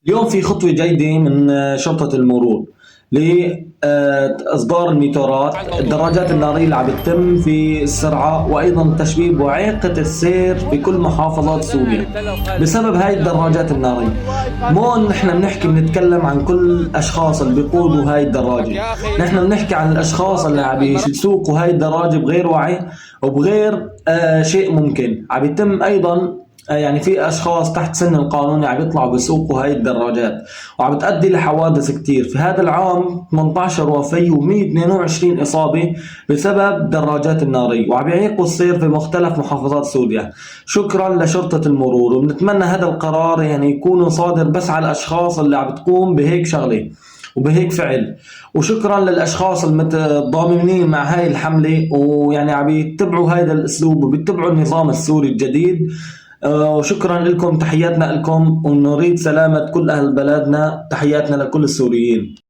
اليوم في خطوة جيدة من شرطة المرور لإصدار الميتورات الدراجات النارية اللي عم بتتم في السرعة، وأيضا تشبيب وعيقة السير في كل محافظات سوريا بسبب هاي الدراجات النارية. مون نحن بنتكلم عن كل الأشخاص اللي بيقودوا هاي الدراجة. نحن بنحكي عن الأشخاص اللي عم بيسوقوا هاي الدراجة بغير وعي وبغير شيء ممكن. عم يتم أيضا يعني في اشخاص تحت سن القانوني عم يطلعوا بيسوقوا هاي الدراجات، وعم بتؤدي لحوادث كتير. في هذا العام 18 وفاة و122 اصابه بسبب دراجات الناريه، وعم يعيقوا السير في مختلف محافظات سوريا. شكرا لشرطه المرور، وبنتمنى هذا القرار يعني يكون صادر بس على الاشخاص اللي عم بتقوم بهيك شغله وبهيك فعل. وشكرا للاشخاص الضامنين مع هاي الحمله، ويعني عم يتبعوا هذا الاسلوب وبيتبعوا النظام السوري الجديد. وشكرا لكم، تحياتنا لكم، ونريد سلامة كل أهل بلدنا، تحياتنا لكل السوريين.